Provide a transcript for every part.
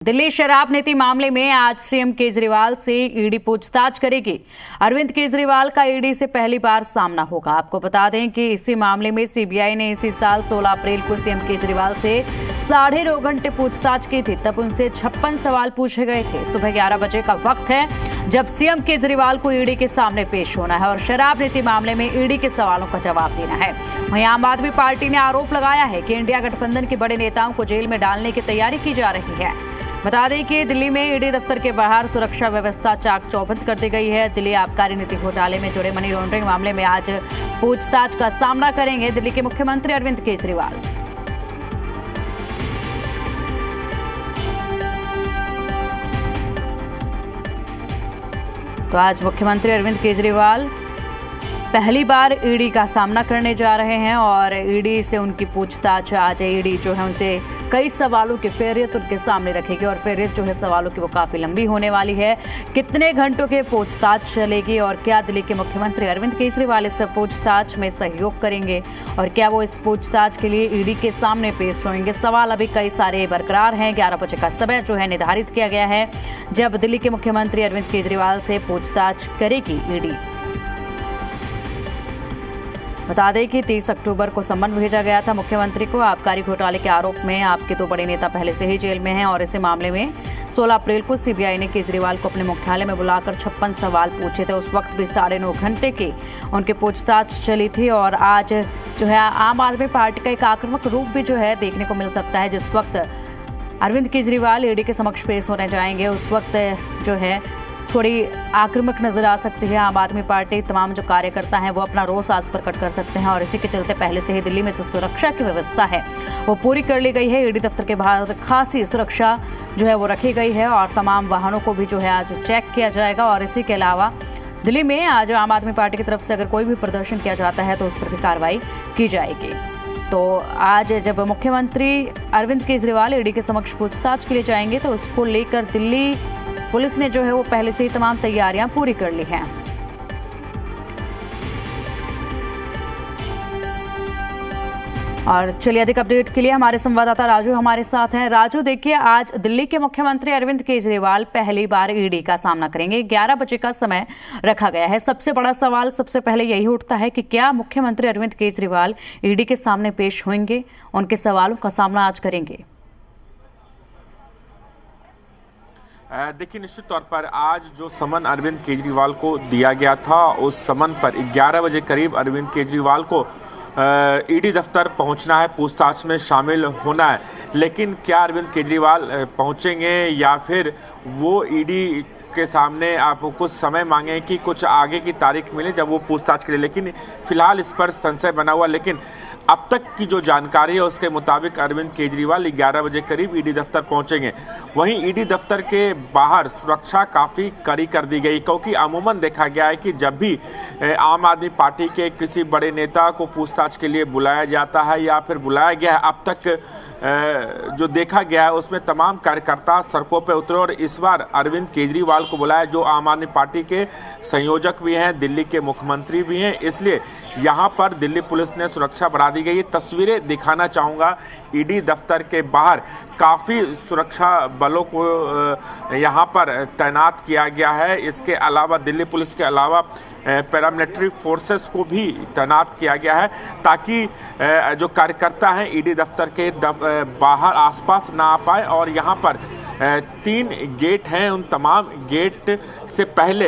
दिल्ली शराब नीति मामले में आज सीएम केजरीवाल से ईडी पूछताछ करेगी। अरविंद केजरीवाल का ईडी से पहली बार सामना होगा। आपको बता दें कि इसी मामले में सीबीआई ने इसी साल 16 अप्रैल को सीएम केजरीवाल से 2.5 घंटे पूछताछ की थी। तब उनसे 56 सवाल पूछे गए थे। सुबह 11 बजे का वक्त है जब सीएम केजरीवाल को ईडी के सामने पेश होना है और शराब नीति मामले में ईडी के सवालों का जवाब देना है। वहीं आम आदमी पार्टी ने आरोप लगाया है कि इंडिया गठबंधन के बड़े नेताओं को जेल में डालने की तैयारी की जा रही है। बता दें कि दिल्ली में ईडी दफ्तर के बाहर सुरक्षा व्यवस्था चाक चौबंद कर दी गई है। दिल्ली आबकारी नीति घोटाले में जुड़े मनी लॉन्ड्रिंग मामले में आज पूछताछ का सामना करेंगे दिल्ली के मुख्यमंत्री अरविंद केजरीवाल। तो आज मुख्यमंत्री अरविंद केजरीवाल पहली बार ईडी का सामना करने जा रहे हैं और ईडी से उनकी पूछताछ आज ईडी जो है उनसे कई सवालों की फेहरियत उनके सामने रखेगी और फेहरियत जो है सवालों की वो काफी लंबी होने वाली है। कितने घंटों के पूछताछ चलेगी और क्या दिल्ली के मुख्यमंत्री अरविंद केजरीवाल इस पूछताछ में सहयोग करेंगे और क्या वो इस पूछताछ के लिए ईडी के सामने पेश होंगे? सवाल अभी कई सारे बरकरार हैं। 11 बजे का समय जो है निर्धारित किया गया है जब दिल्ली के मुख्यमंत्री अरविंद केजरीवाल से पूछताछ करेगी ईडी। बता दें कि 30 अक्टूबर को सम्मन भेजा गया था मुख्यमंत्री को। आबकारी घोटाले के आरोप में आपके दो बड़े नेता पहले से ही जेल में हैं और इसी मामले में 16 अप्रैल को सीबीआई ने केजरीवाल को अपने मुख्यालय में बुलाकर 56 सवाल पूछे थे। उस वक्त भी 9.5 घंटे की उनकी पूछताछ चली थी और आज जो है आम आदमी पार्टी का एक आक्रामक रूप भी जो है देखने को मिल सकता है। जिस वक्त अरविंद केजरीवाल ईडी के समक्ष पेश होने जाएंगे उस वक्त जो है थोड़ी आक्रामक नजर आ सकती है। आम आदमी पार्टी तमाम जो कार्यकर्ता हैं वो अपना रोष आज प्रकट कर सकते हैं और इसी के चलते पहले से ही दिल्ली में जो सुरक्षा की व्यवस्था है वो पूरी कर ली गई है। ईडी दफ्तर के बाहर खासी सुरक्षा जो है वो रखी गई है और तमाम वाहनों को भी जो है आज चेक किया जाएगा। और इसी के अलावा दिल्ली में आज आम आदमी पार्टी की तरफ से अगर कोई भी प्रदर्शन किया जाता है तो उस पर भी कार्रवाई की जाएगी। तो आज जब मुख्यमंत्री अरविंद केजरीवाल ईडी के समक्ष पूछताछ के लिए जाएंगे तो उसको लेकर दिल्ली पुलिस ने जो है वो पहले से ही तमाम तैयारियां पूरी कर ली हैं। और चलिए अधिक अपडेट के लिए हमारे संवाददाता राजू हमारे साथ हैं। राजू, देखिए आज दिल्ली के मुख्यमंत्री अरविंद केजरीवाल पहली बार ईडी का सामना करेंगे। 11 बजे का समय रखा गया है। सबसे बड़ा सवाल सबसे पहले यही उठता है कि क्या मुख्यमंत्री अरविंद केजरीवाल ईडी के सामने पेश होंगे, उनके सवालों का सामना आज करेंगे? देखिए, निश्चित तौर पर आज जो समन अरविंद केजरीवाल को दिया गया था उस समन पर 11 बजे करीब अरविंद केजरीवाल को ईडी दफ्तर पहुंचना है, पूछताछ में शामिल होना है। लेकिन क्या अरविंद केजरीवाल पहुंचेंगे या फिर वो ईडी के सामने आप कुछ समय मांगे कि कुछ आगे की तारीख मिले जब वो पूछताछ करें? लेकिन फिलहाल इस पर संशय बना हुआ। लेकिन अब तक की जो जानकारी है उसके मुताबिक अरविंद केजरीवाल 11 बजे करीब ईडी दफ्तर पहुंचेंगे। वहीं ईडी दफ्तर के बाहर सुरक्षा काफ़ी कड़ी कर दी गई, क्योंकि अमूमन देखा गया है कि जब भी आम आदमी पार्टी के किसी बड़े नेता को पूछताछ के लिए बुलाया जाता है या फिर बुलाया गया है, अब तक जो देखा गया है उसमें तमाम कार्यकर्ता सड़कों पर उतरे और इस बार अरविंद केजरीवाल को बुलाया जो आम आदमी पार्टी के संयोजक भी हैं, दिल्ली के मुख्यमंत्री भी हैं। इसलिए यहाँ पर दिल्ली पुलिस ने सुरक्षा बढ़ा दी गई। ये तस्वीरें दिखाना चाहूँगा। ईडी दफ्तर के बाहर काफ़ी सुरक्षा बलों को यहाँ पर तैनात किया गया है। इसके अलावा दिल्ली पुलिस के अलावा पैरामिलिट्री फोर्सेस को भी तैनात किया गया है ताकि जो कार्यकर्ता हैं ईडी दफ्तर के बाहर आसपास ना आ पाए। और यहाँ पर 3 गेट हैं, उन तमाम गेट से पहले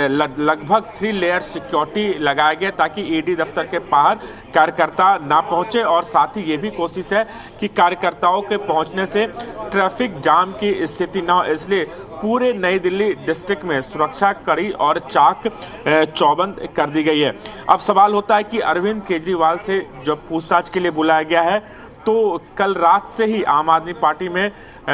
लगभग 3 लेयर सिक्योरिटी लगाया गया ताकि ईडी दफ्तर के बाहर कार्यकर्ता ना पहुंचे। और साथ ही ये भी कोशिश है कि कार्यकर्ताओं के पहुंचने से ट्रैफिक जाम की स्थिति ना हो, इसलिए पूरे नई दिल्ली डिस्ट्रिक्ट में सुरक्षा कड़ी और चाक चौबंद कर दी गई है। अब सवाल होता है कि अरविंद केजरीवाल से जब पूछताछ के लिए बुलाया गया है तो कल रात से ही आम आदमी पार्टी में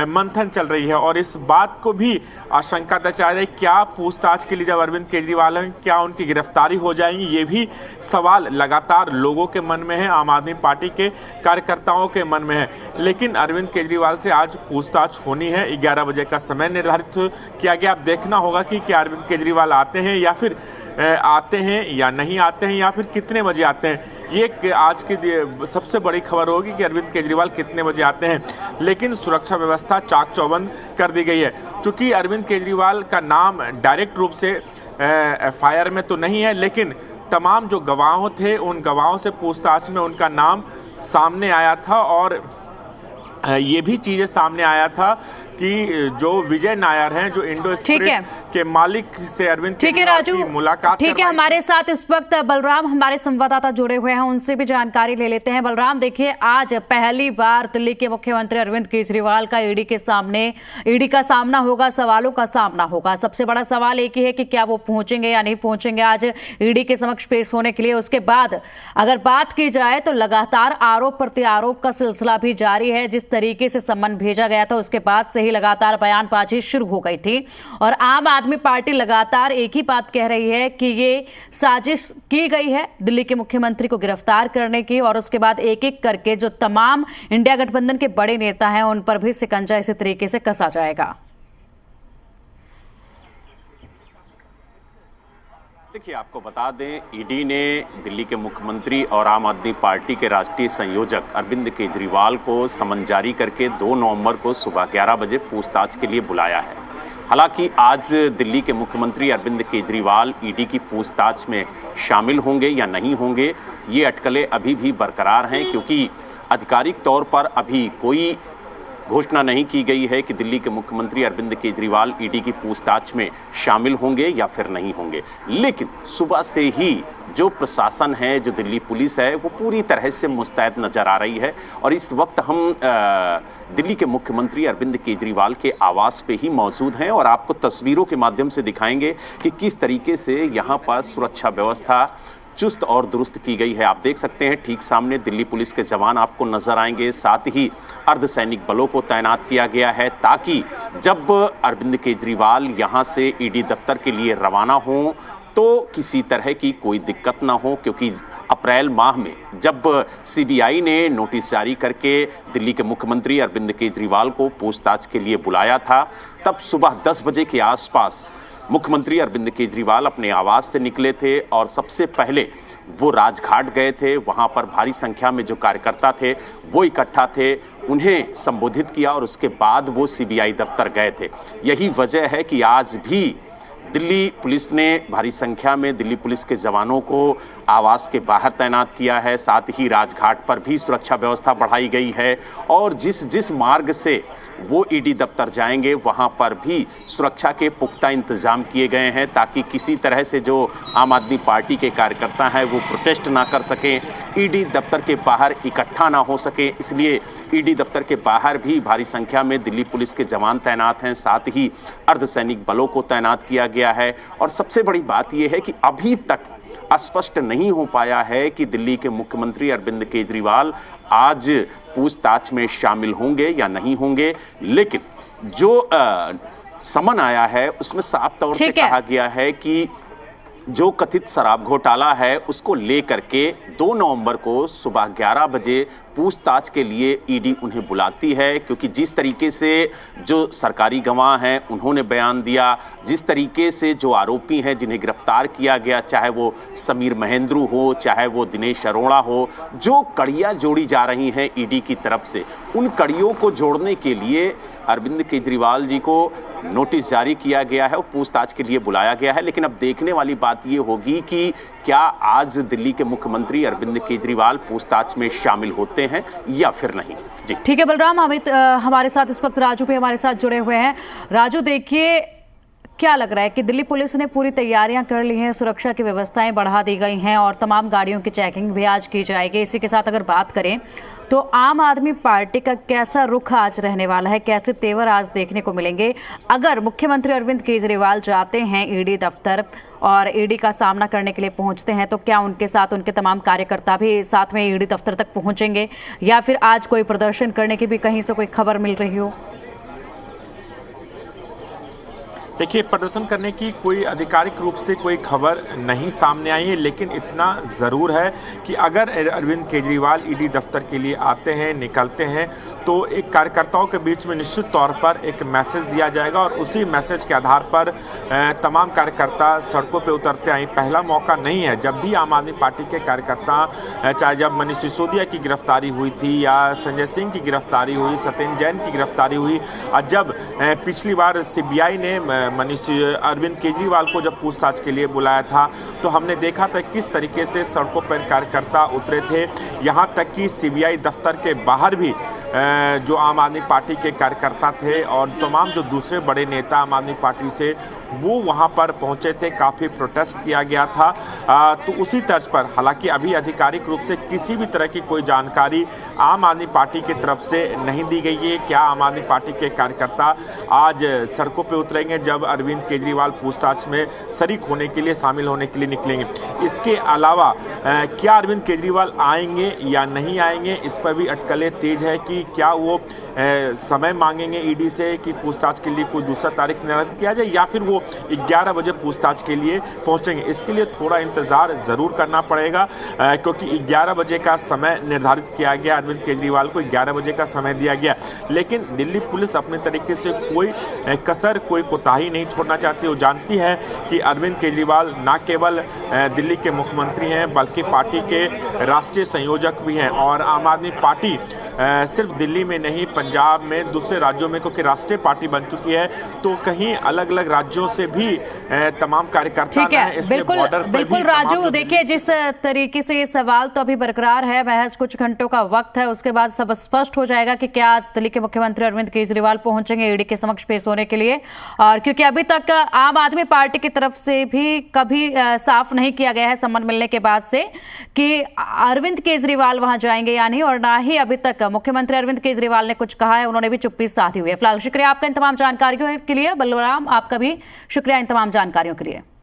मंथन चल रही है और इस बात को भी आशंका दर्शा रही है क्या पूछताछ के लिए जब अरविंद केजरीवाल हैं क्या उनकी गिरफ्तारी हो जाएगी। ये भी सवाल लगातार लोगों के मन में है, आम आदमी पार्टी के कार्यकर्ताओं के मन में है। लेकिन अरविंद केजरीवाल से आज पूछताछ होनी है। 11 बजे का समय निर्धारित किया गया। अब देखना होगा कि क्या अरविंद केजरीवाल आते हैं या फिर आते हैं या नहीं आते हैं, या फिर कितने बजे आते हैं। ये आज की सबसे बड़ी खबर होगी कि अरविंद केजरीवाल कितने बजे आते हैं। लेकिन सुरक्षा व्यवस्था चाक चौबंद कर दी गई है। चूँकि अरविंद केजरीवाल का नाम डायरेक्ट रूप से FIR में तो नहीं है, लेकिन तमाम जो गवाह थे उन गवाहों से पूछताछ में उनका नाम सामने आया था। और ये भी चीज़ें सामने आया था कि जो विजय नायर हैं, जो इंडो स्पिरिट के मालिक से अरविंद केजरीवाल की मुलाकात। ठीक है, हमारे साथ इस वक्त बलराम हमारे संवाददाता जुड़े हुए हैं, उनसे भी जानकारी ले लेते हैं। बलराम, देखिए, आज पहली बार दिल्ली के मुख्यमंत्री अरविंद केजरीवाल का ईडी के सामने का सामना होगा, सवालों का सामना होगा। सबसे बड़ा सवाल एक ही है कि क्या वो पहुंचेंगे या नहीं पहुंचेंगे आज ईडी के समक्ष पेश होने के लिए। उसके बाद अगर बात की जाए तो लगातार आरोप प्रत्यारोप का सिलसिला भी जारी है। जिस तरीके से सम्मन भेजा गया था उसके बाद से ही लगातार बयानबाजी शुरू हो गई थी और आम आदमी पार्टी लगातार एक ही बात कह रही है कि ये साजिश की गई है दिल्ली के मुख्यमंत्री को गिरफ्तार करने की, और उसके बाद एक एक करके जो तमाम इंडिया गठबंधन के बड़े नेता हैं उन पर भी शिकंजा इसी तरीके से कसा जाएगा। देखिए, आपको बता दें, ईडी ने दिल्ली के मुख्यमंत्री और आम आदमी पार्टी के राष्ट्रीय संयोजक अरविंद केजरीवाल को समन जारी करके 2 नवंबर को सुबह 11 बजे पूछताछ के लिए बुलाया है। हालांकि आज दिल्ली के मुख्यमंत्री अरविंद केजरीवाल ईडी की पूछताछ में शामिल होंगे या नहीं होंगे, ये अटकलें अभी भी बरकरार हैं, क्योंकि आधिकारिक तौर पर अभी कोई घोषणा नहीं की गई है कि दिल्ली के मुख्यमंत्री अरविंद केजरीवाल ईडी की पूछताछ में शामिल होंगे या फिर नहीं होंगे। लेकिन सुबह से ही जो प्रशासन है, जो दिल्ली पुलिस है, वो पूरी तरह से मुस्तैद नजर आ रही है। और इस वक्त हम दिल्ली के मुख्यमंत्री अरविंद केजरीवाल के आवास पे ही मौजूद हैं और आपको तस्वीरों के माध्यम से दिखाएंगे कि किस तरीके से यहाँ पर सुरक्षा व्यवस्था चुस्त और दुरुस्त की गई है। आप देख सकते हैं ठीक सामने दिल्ली पुलिस के जवान आपको नजर आएंगे, साथ ही अर्धसैनिक बलों को तैनात किया गया है ताकि जब अरविंद केजरीवाल यहां से ईडी दफ्तर के लिए रवाना हों तो किसी तरह की कोई दिक्कत ना हो, क्योंकि अप्रैल माह में जब CBI ने नोटिस जारी करके दिल्ली के मुख्यमंत्री अरविंद केजरीवाल को पूछताछ के लिए बुलाया था, तब सुबह 10 बजे के आसपास मुख्यमंत्री अरविंद केजरीवाल अपने आवास से निकले थे और सबसे पहले वो राजघाट गए थे। वहाँ पर भारी संख्या में जो कार्यकर्ता थे वो इकट्ठा थे, उन्हें संबोधित किया और उसके बाद वो CBI दफ्तर गए थे। यही वजह है कि आज भी दिल्ली पुलिस ने भारी संख्या में दिल्ली पुलिस के जवानों को आवास के बाहर तैनात किया है, साथ ही राजघाट पर भी सुरक्षा व्यवस्था बढ़ाई गई है और जिस मार्ग से वो ईडी दफ्तर जाएंगे वहां पर भी सुरक्षा के पुख्ता इंतजाम किए गए हैं ताकि किसी तरह से जो आम आदमी पार्टी के कार्यकर्ता हैं वो प्रोटेस्ट ना कर सकें, ईडी दफ्तर के बाहर इकट्ठा ना हो सके। इसलिए ईडी दफ्तर के बाहर भी भारी संख्या में दिल्ली पुलिस के जवान तैनात हैं, साथ ही अर्धसैनिक बलों को तैनात किया गया है। और सबसे बड़ी बात यह है कि अभी तक स्पष्ट नहीं हो पाया है कि दिल्ली के मुख्यमंत्री अरविंद केजरीवाल आज पूछताछ में शामिल होंगे या नहीं होंगे, लेकिन जो समन आया है उसमें साफ तौर से कहा गया है कि जो कथित शराब घोटाला है उसको लेकर के 2 नवंबर को सुबह 11 बजे पूछताछ के लिए ईडी उन्हें बुलाती है, क्योंकि जिस तरीके से जो सरकारी गवाह हैं उन्होंने बयान दिया, जिस तरीके से जो आरोपी हैं जिन्हें गिरफ्तार किया गया, चाहे वो समीर महेंद्रू हो, चाहे वो दिनेश अरोड़ा हो, जो कड़ियाँ जोड़ी जा रही हैं ईडी की तरफ से, उन कड़ियों को जोड़ने के लिए अरविंद केजरीवाल जी को नोटिस जारी किया गया है और पूछताछ के लिए बुलाया गया है। लेकिन अब देखने वाली बात ये होगी कि क्या आज दिल्ली के मुख्यमंत्री अरविंद केजरीवाल पूछताछ में शामिल होते हैं या फिर नहीं। जी ठीक है बलराम, अमित हमारे साथ इस वक्त राजू भी हमारे साथ जुड़े हुए हैं। राजू, देखिए, क्या लग रहा है कि दिल्ली पुलिस ने पूरी तैयारियां कर ली हैं, सुरक्षा की व्यवस्थाएं बढ़ा दी गई हैं और तमाम गाड़ियों की चेकिंग भी आज की जाएगी। इसी के साथ अगर बात करें तो आम आदमी पार्टी का कैसा रुख आज रहने वाला है, कैसे तेवर आज देखने को मिलेंगे अगर मुख्यमंत्री अरविंद केजरीवाल जाते हैं ईडी दफ्तर और ईडी का सामना करने के लिए पहुंचते हैं, तो क्या उनके साथ उनके तमाम कार्यकर्ता भी साथ में ईडी दफ्तर तक पहुंचेंगे या फिर आज कोई प्रदर्शन करने की भी कहीं से कोई खबर मिल रही हो? देखिए, प्रदर्शन करने की कोई आधिकारिक रूप से कोई खबर नहीं सामने आई है, लेकिन इतना ज़रूर है कि अगर अरविंद केजरीवाल ईडी दफ्तर के लिए आते हैं, निकलते हैं, तो एक कार्यकर्ताओं के बीच में निश्चित तौर पर एक मैसेज दिया जाएगा और उसी मैसेज के आधार पर तमाम कार्यकर्ता सड़कों पर उतरते आए। पहला मौका नहीं है। जब भी आम आदमी पार्टी के कार्यकर्ता, चाहे जब मनीष सिसोदिया की गिरफ्तारी हुई थी या संजय सिंह की गिरफ्तारी हुई, सत्येंद्र जैन की गिरफ्तारी हुई, और जब पिछली बार सीबीआई ने अरविंद केजरीवाल को जब पूछताछ के लिए बुलाया था, तो हमने देखा था किस तरीके से सड़कों पर कार्यकर्ता उतरे थे। यहाँ तक कि सीबीआई दफ्तर के बाहर भी जो आम आदमी पार्टी के कार्यकर्ता थे और तमाम जो दूसरे बड़े नेता आम आदमी पार्टी से, वो वहाँ पर पहुँचे थे। काफ़ी प्रोटेस्ट किया गया था। तो उसी तर्ज पर, हालांकि अभी आधिकारिक रूप से किसी भी तरह की कोई जानकारी आम आदमी पार्टी की तरफ से नहीं दी गई है। क्या आम आदमी पार्टी के कार्यकर्ता आज सड़कों पर उतरेंगे जब अरविंद केजरीवाल पूछताछ में शरीक होने के लिए, शामिल होने के लिए निकलेंगे? इसके अलावा क्या अरविंद केजरीवाल आएंगे या नहीं आएंगे, इस पर भी अटकलें तेज है कि क्या वो समय मांगेंगे ईडी से कि पूछताछ के लिए कोई दूसरा तारीख निर्धारित किया जाए, या फिर वो 11 बजे पूछताछ के लिए पहुंचेंगे। इसके लिए थोड़ा इंतजार ज़रूर करना पड़ेगा, क्योंकि 11 बजे का समय निर्धारित किया गया। अरविंद केजरीवाल को 11 बजे का समय दिया गया, लेकिन दिल्ली पुलिस अपने तरीके से कोई कसर, कोई कोताही नहीं छोड़ना चाहती। वो जानती है कि अरविंद केजरीवाल न केवल दिल्ली के मुख्यमंत्री हैं, बल्कि पार्टी के राष्ट्रीय संयोजक भी हैं। और आम आदमी पार्टी सिर्फ दिल्ली में नहीं, पंजाब में, दूसरे राज्यों में, क्योंकि राष्ट्रीय पार्टी बन चुकी है, तो कहीं अलग अलग राज्यों से भी तमाम कार्यकर्ता बिल्कुल राजू, देखिए जिस तरीके से ये सवाल तो अभी बरकरार है, महज कुछ घंटों का वक्त है, उसके बाद सब स्पष्ट हो जाएगा कि क्या आज दिल्ली के मुख्यमंत्री अरविंद केजरीवाल पहुंचेंगे ईडी के समक्ष पेश होने के लिए। और क्योंकि अभी तक आम आदमी पार्टी की तरफ से भी कभी साफ नहीं किया गया है सम्मन मिलने के बाद से कि अरविंद केजरीवाल वहां जाएंगे या नहीं, और ना ही अभी तक मुख्यमंत्री अरविंद केजरीवाल ने कुछ कहा है। उन्होंने भी चुप्पी साधी हुई है। फिलहाल शुक्रिया आपका इन तमाम जानकारियों के लिए। बलराम, आपका भी शुक्रिया इन तमाम जानकारियों के लिए।